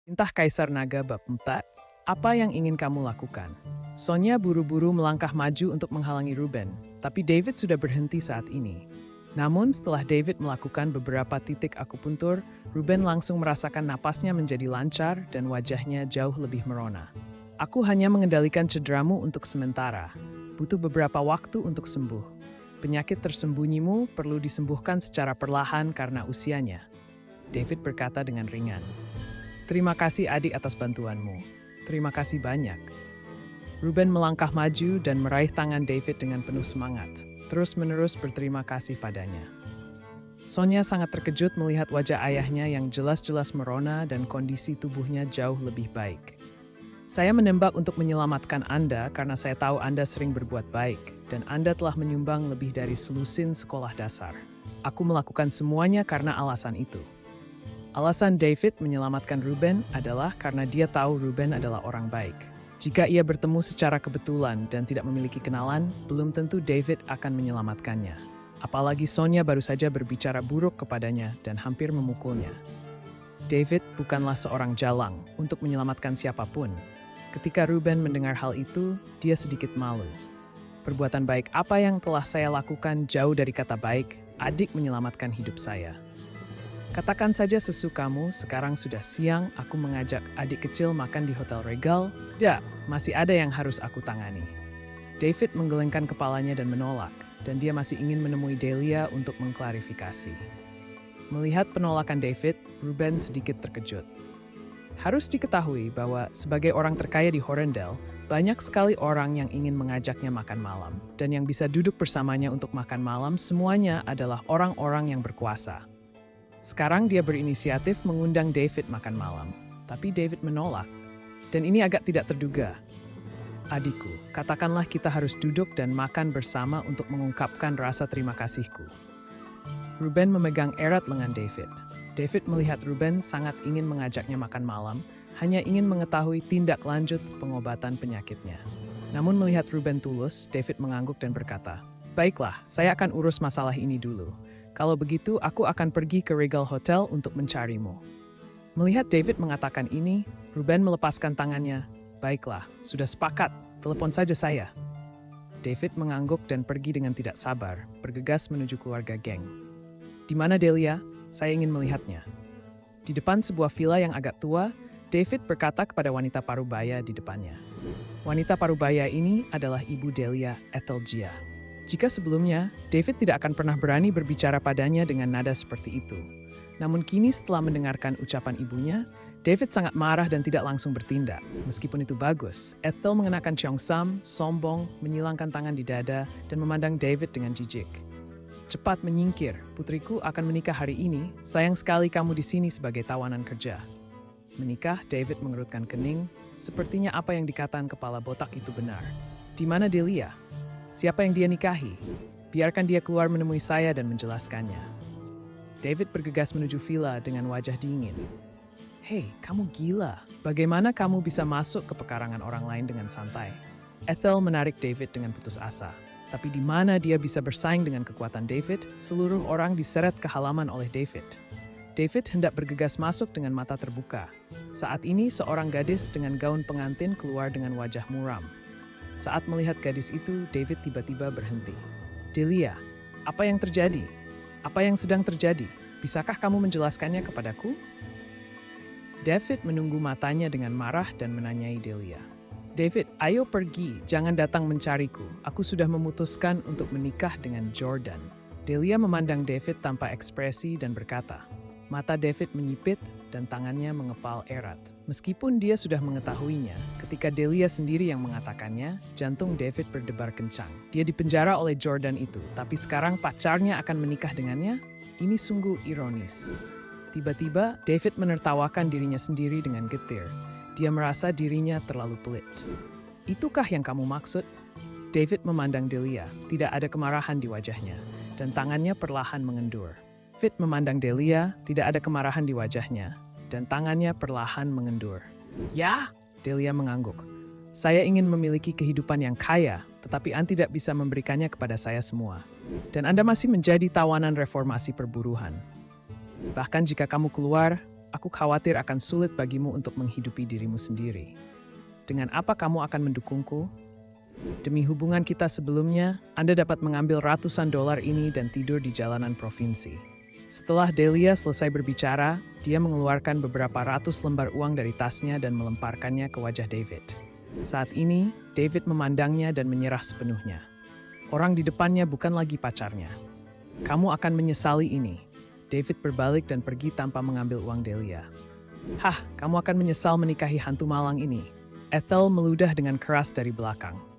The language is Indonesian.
Perintah Kaisar Naga Bab 4, apa yang ingin kamu lakukan? Sonya buru-buru melangkah maju untuk menghalangi Ruben, tapi David sudah berhenti saat ini. Namun setelah David melakukan beberapa titik akupuntur, Ruben langsung merasakan napasnya menjadi lancar dan wajahnya jauh lebih merona. Aku hanya mengendalikan cederamu untuk sementara. Butuh beberapa waktu untuk sembuh. Penyakit tersembunyimu perlu disembuhkan secara perlahan karena usianya. David berkata dengan ringan. Terima kasih adik atas bantuanmu. Terima kasih banyak. Ruben melangkah maju dan meraih tangan David dengan penuh semangat, terus-menerus berterima kasih padanya. Sonya sangat terkejut melihat wajah ayahnya yang jelas-jelas merona dan kondisi tubuhnya jauh lebih baik. Saya menembak untuk menyelamatkan Anda karena saya tahu Anda sering berbuat baik, dan Anda telah menyumbang lebih dari selusin sekolah dasar. Aku melakukan semuanya karena alasan itu. Alasan David menyelamatkan Ruben adalah karena dia tahu Ruben adalah orang baik. Jika ia bertemu secara kebetulan dan tidak memiliki kenalan, belum tentu David akan menyelamatkannya. Apalagi Sonya baru saja berbicara buruk kepadanya dan hampir memukulnya. David bukanlah seorang jalang untuk menyelamatkan siapapun. Ketika Ruben mendengar hal itu, dia sedikit malu. Perbuatan baik apa yang telah saya lakukan jauh dari kata baik, adik menyelamatkan hidup saya. Katakan saja sesukamu, sekarang sudah siang, aku mengajak adik kecil makan di Hotel Regal. Ya, masih ada yang harus aku tangani. David menggelengkan kepalanya dan menolak, dan dia masih ingin menemui Delia untuk mengklarifikasi. Melihat penolakan David, Ruben sedikit terkejut. Harus diketahui bahwa sebagai orang terkaya di Horendel, banyak sekali orang yang ingin mengajaknya makan malam, dan yang bisa duduk bersamanya untuk makan malam semuanya adalah orang-orang yang berkuasa. Sekarang dia berinisiatif mengundang David makan malam, tapi David menolak. Dan ini agak tidak terduga. Adikku, katakanlah kita harus duduk dan makan bersama untuk mengungkapkan rasa terima kasihku. Ruben memegang erat lengan David. David melihat Ruben sangat ingin mengajaknya makan malam, hanya ingin mengetahui tindak lanjut pengobatan penyakitnya. Namun melihat Ruben tulus, David mengangguk dan berkata, "Baiklah, saya akan urus masalah ini dulu. Kalau begitu, aku akan pergi ke Regal Hotel untuk mencarimu." Melihat David mengatakan ini, Ruben melepaskan tangannya. "Baiklah, sudah sepakat, telepon saja saya." David mengangguk dan pergi dengan tidak sabar, bergegas menuju keluarga geng. "Di mana Delia? Saya ingin melihatnya." Di depan sebuah villa yang agak tua, David berkata kepada wanita parubaya di depannya. Wanita parubaya ini adalah Ibu Delia Ethelgia. Jika sebelumnya, David tidak akan pernah berani berbicara padanya dengan nada seperti itu. Namun kini setelah mendengarkan ucapan ibunya, David sangat marah dan tidak langsung bertindak. Meskipun itu bagus, Ethel mengenakan cheongsam, sombong, menyilangkan tangan di dada, dan memandang David dengan jijik. "Cepat menyingkir, putriku akan menikah hari ini, sayang sekali kamu di sini sebagai tawanan kerja." Menikah, David mengerutkan kening, sepertinya apa yang dikatakan kepala botak itu benar. Di mana Delia? Siapa yang dia nikahi? Biarkan dia keluar menemui saya dan menjelaskannya. David bergegas menuju villa dengan wajah dingin. "Hei, kamu gila. Bagaimana kamu bisa masuk ke pekarangan orang lain dengan santai?" Ethel menarik David dengan putus asa. Tapi di mana dia bisa bersaing dengan kekuatan David, seluruh orang diseret ke halaman oleh David. David hendak bergegas masuk dengan mata terbuka. Saat ini seorang gadis dengan gaun pengantin keluar dengan wajah muram. Saat melihat gadis itu, David tiba-tiba berhenti. "Delia, apa yang terjadi? Apa yang sedang terjadi? Bisakah kamu menjelaskannya kepadaku?" David menunggu matanya dengan marah dan menanyai Delia. "David, ayo pergi, jangan datang mencariku. Aku sudah memutuskan untuk menikah dengan Jordan." Delia memandang David tanpa ekspresi dan berkata. Mata David menyipit dan tangannya mengepal erat. Meskipun dia sudah mengetahuinya, ketika Delia sendiri yang mengatakannya, jantung David berdebar kencang. Dia dipenjara oleh Jordan itu, tapi sekarang pacarnya akan menikah dengannya? Ini sungguh ironis. Tiba-tiba, David menertawakan dirinya sendiri dengan getir. Dia merasa dirinya terlalu pelit. "Itukah yang kamu maksud?" David memandang Delia, tidak ada kemarahan di wajahnya, dan tangannya perlahan mengendur. David memandang Delia, tidak ada kemarahan di wajahnya, dan tangannya perlahan mengendur. "Ya?" Delia mengangguk. "Saya ingin memiliki kehidupan yang kaya, tetapi Anda tidak bisa memberikannya kepada saya semua. Dan Anda masih menjadi tawanan reformasi perburuhan. Bahkan jika kamu keluar, aku khawatir akan sulit bagimu untuk menghidupi dirimu sendiri. Dengan apa kamu akan mendukungku? Demi hubungan kita sebelumnya, Anda dapat mengambil ratusan dolar ini dan tidur di jalanan provinsi. Setelah Delia selesai berbicara, dia mengeluarkan beberapa ratus lembar uang dari tasnya dan melemparkannya ke wajah David. Saat ini, David memandangnya dan menyerah sepenuhnya. Orang di depannya bukan lagi pacarnya. Kamu akan menyesali ini. David berbalik dan pergi tanpa mengambil uang Delia. Hah, kamu akan menyesal menikahi hantu malang ini. Ethel meludah dengan keras dari belakang.